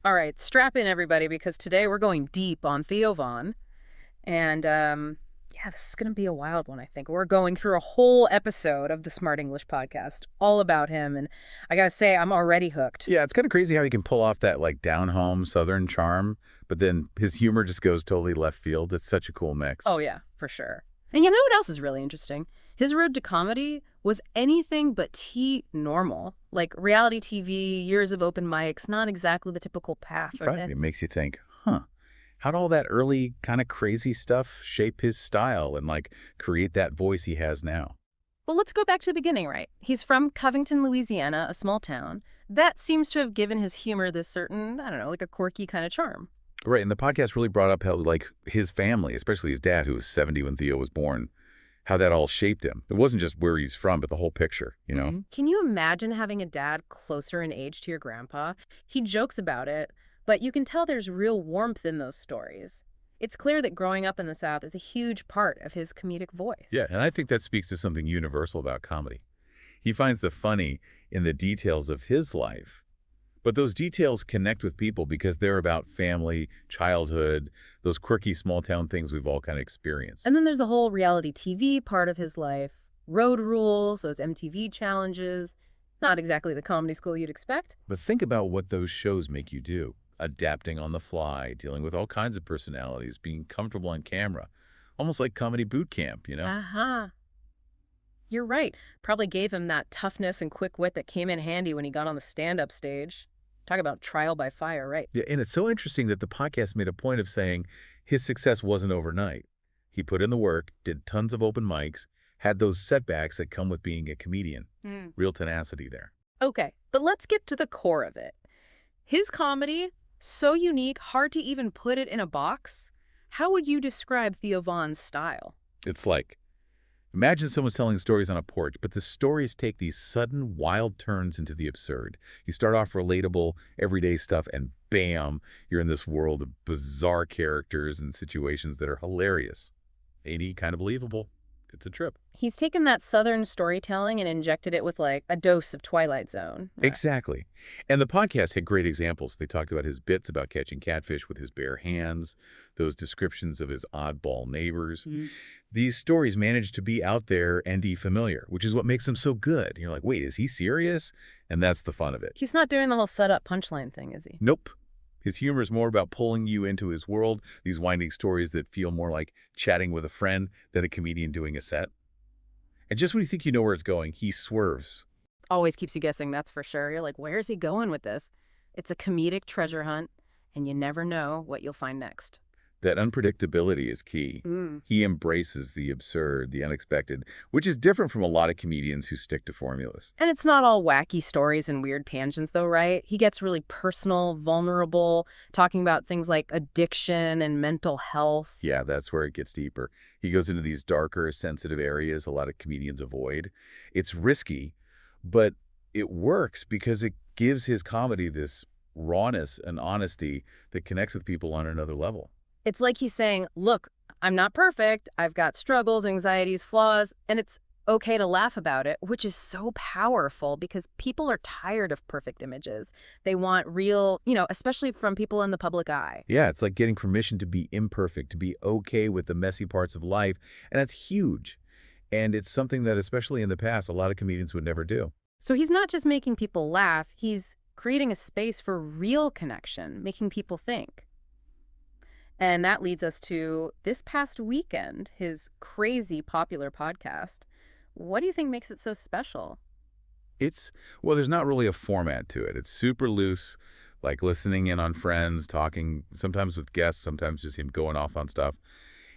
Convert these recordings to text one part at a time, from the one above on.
All right, strap in, everybody, because today we're going deep on Theo Vaughn. And yeah, this is going to be a wild one, I think. We're going through a whole episode of the Smart English podcast, all about him. And I got to say, I'm already hooked. Yeah, it's kind of crazy how he can pull off that like down-home Southern charm, but then his humor just goes totally left field. It's such a cool Oh, mix. yeah, for sure. And you know what else is really interesting? His road to comedy was anything but normal. Like reality TV, years of open mics, not exactly the typical path. Right. It makes you think, huh, how'd all that early kind of crazy stuff shape his style and like create that voice he has now? Well, let's go back to the beginning, right? He's from Covington, Louisiana, a small town. That seems to have given his humor this certain, I don't know, like a quirky kind of charm. Right, and the podcast really brought up how like his family, especially his dad, who was 70 when Theo was born, how that all shaped him. It wasn't just where he's from, but the whole picture, you know? Can you imagine having a dad closer in age to your grandpa? He jokes about it, but you can tell there's real warmth in those stories. It's clear that growing up in the South is a huge part of his comedic Yeah, voice. and I think that speaks to something universal about comedy. He finds the funny in the details of his life, but those details connect with people because they're about family, childhood, those quirky small town things we've all kind of experienced. And then there's the whole reality TV part of his life, road rules, those MTV challenges. Not exactly the comedy school you'd expect. But think about what those shows make you do. Adapting on the fly, dealing with all kinds of personalities, being comfortable on camera. Almost like comedy boot camp, you know? Uh-huh. You're right. Probably gave him that toughness and quick wit that came in handy when he got on the stand-up stage. Talk about trial by fire, right? Yeah, and it's so interesting that the podcast made a point of saying his success wasn't overnight. He put in the work, did tons of open mics, had those setbacks that come with being a comedian. Hmm. Real tenacity there. Okay, but let's get to the core of it. His comedy, so unique, hard to even put it in a box. How would you describe Theo Vaughn's style? It's like, imagine someone's telling stories on a porch, but the stories take these sudden, wild turns into the absurd. You start off relatable, everyday stuff, and bam, you're in this world of bizarre characters and situations that are hilarious. Ain't he kind of believable? It's a trip. He's taken that Southern storytelling and injected it with like a dose of Twilight Zone. Exactly. And the podcast had great examples. They talked about his bits about catching catfish with his bare hands, those descriptions of his oddball neighbors. Mhm. These stories managed to be out there and be familiar, which is what makes them so good. You're like, wait, is he serious? And that's the fun of it. He's not doing the whole set-up punchline thing, is he? Nope. His humor is more about pulling you into his world, these winding stories that feel more like chatting with a friend than a comedian doing a set. And just when you think you know where it's going, he swerves. Always keeps you guessing, that's for sure. You're like, where's he going with this? It's a comedic treasure hunt, and you never know what you'll find next. That unpredictability is key. Mm. He embraces the absurd, the unexpected, which is different from a lot of comedians who stick to formulas. And it's not all wacky stories and weird tangents, though, right? He gets really personal, vulnerable, talking about things like addiction and mental health. Yeah, that's where it gets deeper. He goes into these darker, sensitive areas a lot of comedians avoid. It's risky, but it works because it gives his comedy this rawness and honesty that connects with people on another level. It's like he's saying, look, I'm not perfect. I've got struggles, anxieties, flaws, and it's okay to laugh about it, which is so powerful because people are tired of perfect images. They want real, especially from people in the public eye. Yeah, it's like getting permission to be imperfect, to be okay with the messy parts of life, and that's huge. And it's something that, especially in the past, a lot of comedians would never do. So he's not just making people laugh, he's creating a space for real connection, making people think. And that leads us to this past weekend, his crazy popular podcast. What do you think makes it so special? Well, there's not really a format to it. It's super loose, like listening in on friends, talking sometimes with guests, sometimes just him going off on stuff.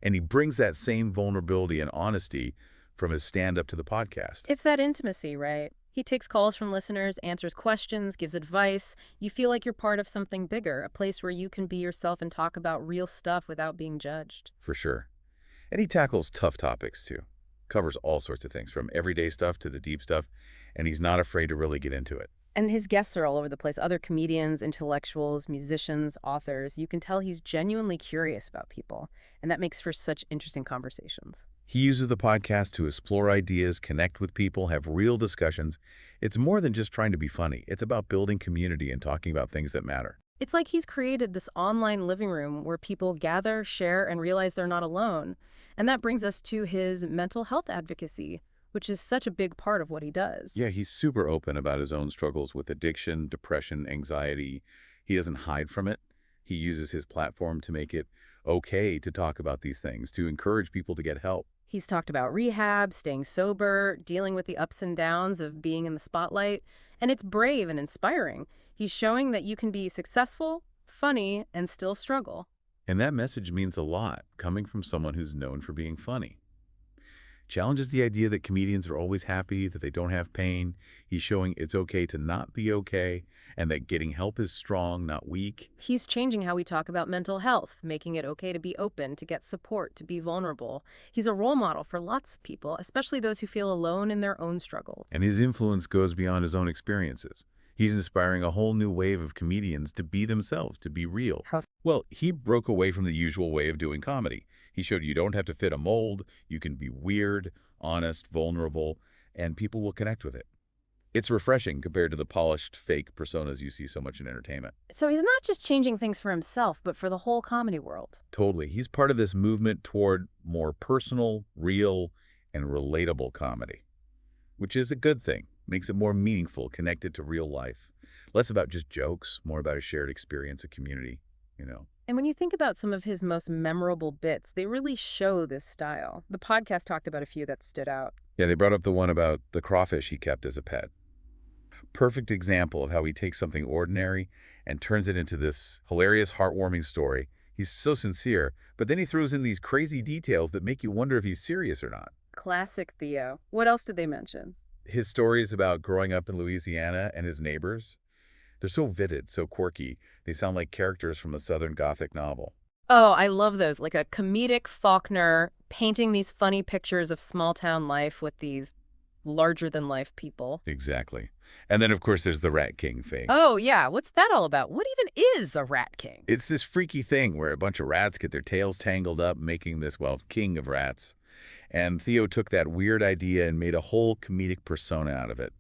And he brings that same vulnerability and honesty from his stand-up to the podcast. It's that intimacy, right? He takes calls from listeners, answers questions, gives advice. You feel like you're part of something bigger, a place where you can be yourself and talk about real stuff without being judged. For sure. And he tackles tough topics, too. Covers all sorts of things, from everyday stuff to the deep stuff, and he's not afraid to really get into it. And his guests are all over the place. Other comedians, intellectuals, musicians, authors. You can tell he's genuinely curious about people, and that makes for such interesting conversations. He uses the podcast to explore ideas, connect with people, have real discussions. It's more than just trying to be funny. It's about building community and talking about things that matter. It's like he's created this online living room where people gather, share, and realize they're not alone. And that brings us to his mental health advocacy, which is such a big part of what he does. Yeah, he's super open about his own struggles with addiction, depression, anxiety. He doesn't hide from it. He uses his platform to make it okay to talk about these things, to encourage people to get help. He's talked about rehab, staying sober, dealing with the ups and downs of being in the spotlight, and it's brave and inspiring. He's showing that you can be successful, funny, and still struggle. And that message means a lot, coming from someone who's known for being funny. Challenges the idea that comedians are always happy, that they don't have pain. He's showing it's okay to not be okay, and that getting help is strong, not weak. He's changing how we talk about mental health, making it okay to be open, to get support, to be vulnerable. He's a role model for lots of people, especially those who feel alone in their own struggles. And his influence goes beyond his own experiences. He's inspiring a whole new wave of comedians to be themselves, to be real. How- Well, he broke away from the usual way of doing comedy. He showed you don't have to fit a mold, you can be weird, honest, vulnerable, and people will connect with it. It's refreshing compared to the polished, fake personas you see so much in entertainment. So he's not just changing things for himself, but for the whole comedy world. Totally. He's part of this movement toward more personal, real, and relatable comedy, which is a good thing. Makes it more meaningful, connected to real life. Less about just jokes, more about a shared experience, a community. And when you think about some of his most memorable bits, they really show this style. The podcast talked about a few that stood out. Yeah, they brought up the one about the crawfish he kept as a pet. Perfect example of how he takes something ordinary and turns it into this hilarious, heartwarming story. He's so sincere, but then he throws in these crazy details that make you wonder if he's serious or not. Classic Theo. What else did they mention? His stories about growing up in Louisiana and his neighbors, they're so vivid, so quirky. They sound like characters from a Southern Gothic novel. Oh, I love those. Like a comedic Faulkner painting these funny pictures of small town life with these larger than life people. Exactly. And then, of course, there's the Rat King thing. Oh, yeah. What's that all about? What even is a rat king? It's this freaky thing where a bunch of rats get their tails tangled up, making this, well, king of rats. And Theo took that weird idea and made a whole comedic persona out of it.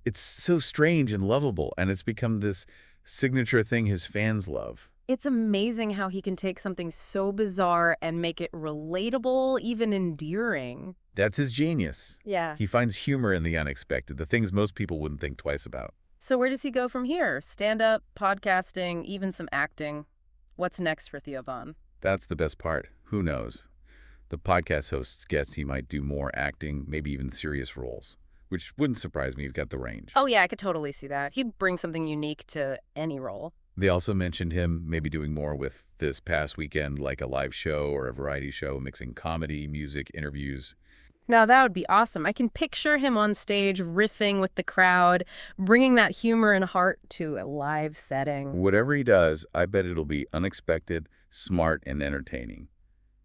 It's so strange and lovable, and it's become this signature thing his fans love. It's amazing how he can take something so bizarre and make it relatable, even endearing. That's his genius. Yeah. He finds humor in the unexpected, the things most people wouldn't think twice about. So where does he go from here? Stand-up, podcasting, even some acting. What's next for Theo Von? That's the best part. Who knows? The podcast hosts guess he might do more acting, maybe even serious roles, which wouldn't surprise me. You've got the range. Oh, yeah, I could totally see that. He'd bring something unique to any role. They also mentioned him maybe doing more with this past weekend, like a live show or a variety show, mixing comedy, music, interviews. Now, that would be awesome. I can picture him on stage riffing with the crowd, bringing that humor and heart to a live setting. Whatever he does, I bet it'll be unexpected, smart, and entertaining.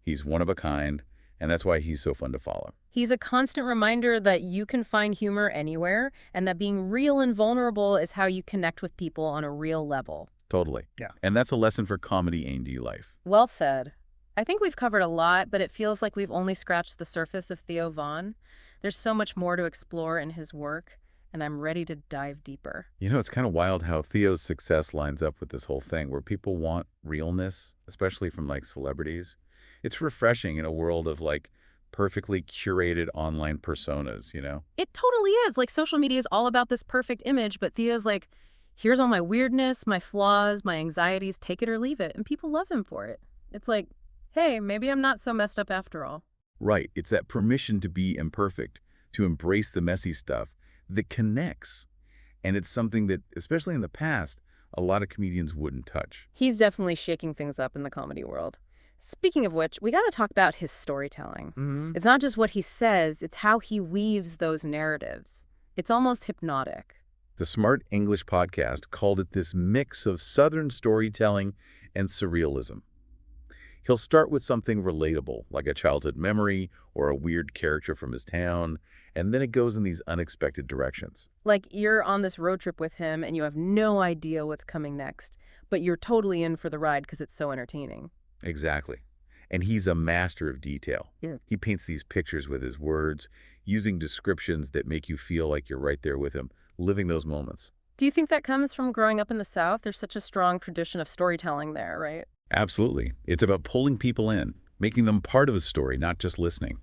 He's one of a kind, and that's why he's so fun to follow. He's a constant reminder that you can find humor anywhere, and that being real and vulnerable is how you connect with people on a real level. Totally. Yeah. And that's a lesson for comedy A&D life. Well said. I think we've covered a lot, but it feels like we've only scratched the surface of Theo Von. There's so much more to explore in his work, and I'm ready to dive deeper. It's kind of wild how Theo's success lines up with this whole thing where people want realness, especially from celebrities. It's refreshing in a world of perfectly curated online personas. It totally is. Social media is all about this perfect image, but Theo's here's all my weirdness, my flaws, my anxieties, take it or leave it, and people love him for it. It's like, hey, maybe I'm not so messed up after all. Right. It's that permission to be imperfect, to embrace the messy stuff that connects. And it's something that, especially in the past, a lot of comedians wouldn't touch. He's definitely shaking things up in the comedy world. Speaking of which, we got to talk about his storytelling. It's not just what he says, it's how he weaves those narratives. It's almost hypnotic. The Smart English podcast called it this mix of Southern storytelling and surrealism. He'll start with something relatable, like a childhood memory or a weird character from his town, and then it goes in these unexpected directions. Like you're on this road trip with him and you have no idea what's coming next, but you're totally in for the ride because it's so entertaining. Exactly. And he's a master of detail. Yeah. He paints these pictures with his words, using descriptions that make you feel like you're right there with him, living those moments. Do you think that comes from growing up in the South? There's such a strong tradition of storytelling there, right? Absolutely. It's about pulling people in, making them part of a story, not just listening.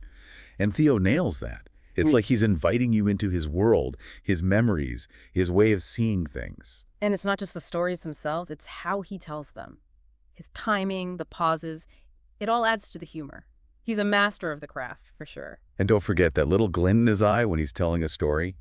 And Theo nails that. It's Mm. like he's inviting you into his world, his memories, his way of seeing things. And it's not just the stories themselves, it's how he tells them. His timing, the pauses, it all adds to the humor. He's a master of the craft, for sure. And don't forget that little glint in his eye when he's telling a story.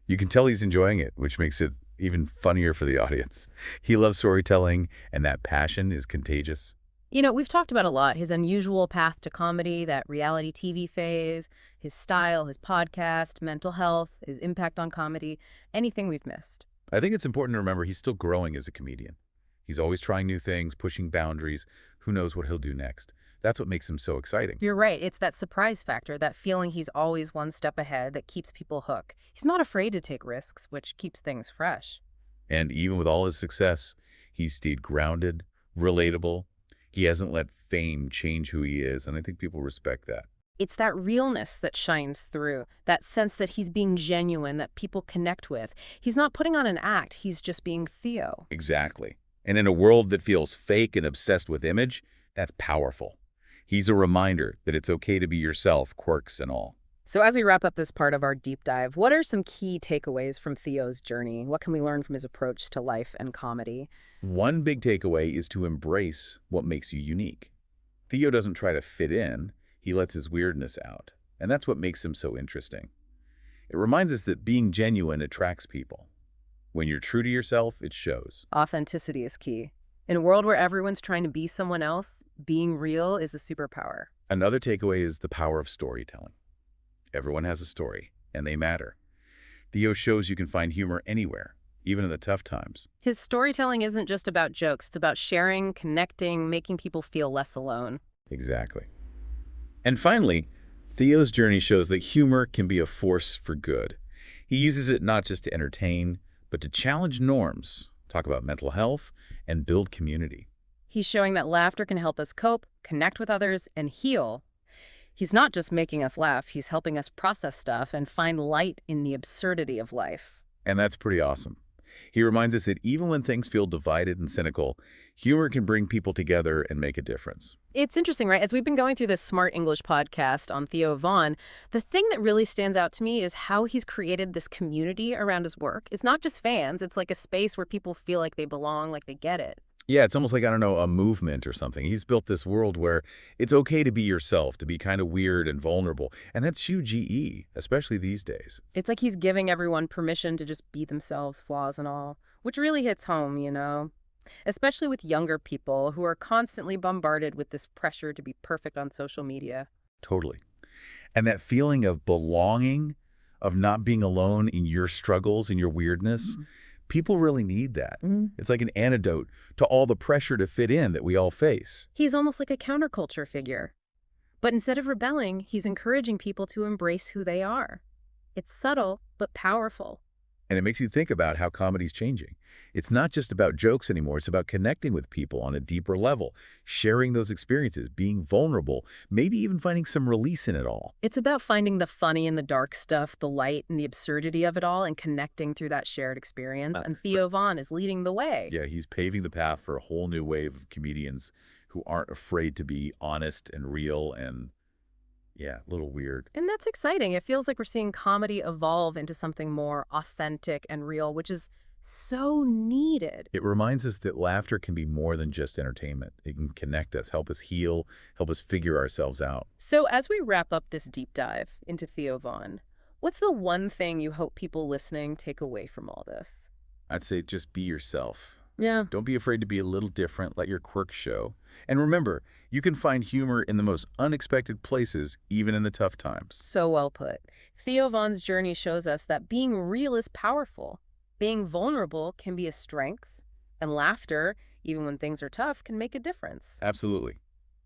You can tell he's enjoying it, which makes it even funnier for the audience. He loves storytelling, and that passion is contagious. You know, we've talked about a lot his unusual path to comedy, that reality TV phase, his style, his podcast, mental health, his impact on comedy, anything we've missed. I think it's important to remember he's still growing as a comedian. He's always trying new things, pushing boundaries. Who knows what he'll do next? That's what makes him so exciting. You're right. It's that surprise factor, that feeling he's always one step ahead that keeps people hooked. He's not afraid to take risks, which keeps things fresh. And even with all his success, he's stayed grounded, relatable. He hasn't let fame change who he is, and I think people respect that. It's that realness that shines through, that sense that he's being genuine, that people connect with. He's not putting on an act, he's just being Theo. Exactly. And in a world that feels fake and obsessed with image, that's powerful. He's a reminder that it's okay to be yourself, quirks and all. So as we wrap up this part of our deep dive, what are some key takeaways from Theo's journey? What can we learn from his approach to life and comedy? One big takeaway is to embrace what makes you unique. Theo doesn't try to fit in, he lets his weirdness out. And that's what makes him so interesting. It reminds us that being genuine attracts people. When you're true to yourself, it shows. Authenticity is key. In a world where everyone's trying to be someone else, being real is a superpower. Another takeaway is the power of storytelling. Everyone has a story, and they matter. Theo shows you can find humor anywhere, even in the tough times. His storytelling isn't just about jokes, it's about sharing, connecting, making people feel less alone. Exactly. And finally, Theo's journey shows that humor can be a force for good. He uses it not just to entertain, but to challenge norms, talk about mental health, and build community. He's showing that laughter can help us cope, connect with others, and heal. He's not just making us laugh, he's helping us process stuff and find light in the absurdity of life. And that's pretty awesome. He reminds us that even when things feel divided and cynical, humor can bring people together and make a difference. It's interesting, right? As we've been going through this Smart English podcast on Theo Vaughn, the thing that really stands out to me is how he's created this community around his work. It's not just fans, it's like a space where people feel like they belong, like they get it. Yeah, it's almost like, I don't know, a movement or something. He's built this world where it's okay to be yourself, to be kind of weird and vulnerable. And that's huge GE, especially these days. It's like he's giving everyone permission to just be themselves, flaws and all, which really hits home, you know? Especially with younger people who are constantly bombarded with this pressure to be perfect on social media. Totally. And that feeling of belonging, of not being alone in your struggles and your weirdness, people really need that. It's like an antidote to all the pressure to fit in that we all face. He's almost like a counterculture figure. But instead of rebelling, he's encouraging people to embrace who they are. It's subtle, but powerful. And it makes you think about how comedy's changing. It's not just about jokes anymore. It's about connecting with people on a deeper level, sharing those experiences, being vulnerable, maybe even finding some release in it all. It's about finding the funny in the dark stuff, the light and the absurdity of it all, and connecting through that shared experience. And Theo Vaughn is leading the way. Yeah, he's paving the path for a whole new wave of comedians who aren't afraid to be honest and real and, yeah, a little weird. And that's exciting. It feels like we're seeing comedy evolve into something more authentic and real, which is so needed. It reminds us that laughter can be more than just entertainment. It can connect us, help us heal, help us figure ourselves out. So as we wrap up this deep dive into Theo Vaughn, what's the one thing you hope people listening take away from all this? I'd say just be yourself. Yeah. Don't be afraid to be a little different, let your quirks show. And remember, you can find humor in the most unexpected places, even in the tough times. So well put. Theo Vaughn's journey shows us that being real is powerful. Being vulnerable can be a strength, and laughter, even when things are tough, can make a difference. Absolutely.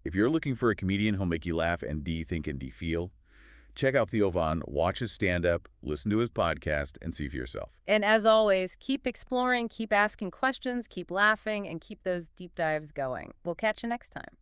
If you're looking for a comedian who'll make you laugh and de-think and de-feel, check out Theo Vaughn, watch his stand-up, listen to his podcast, and see for yourself. And as always, keep exploring, keep asking questions, keep laughing, and keep those deep dives going. We'll catch you next time.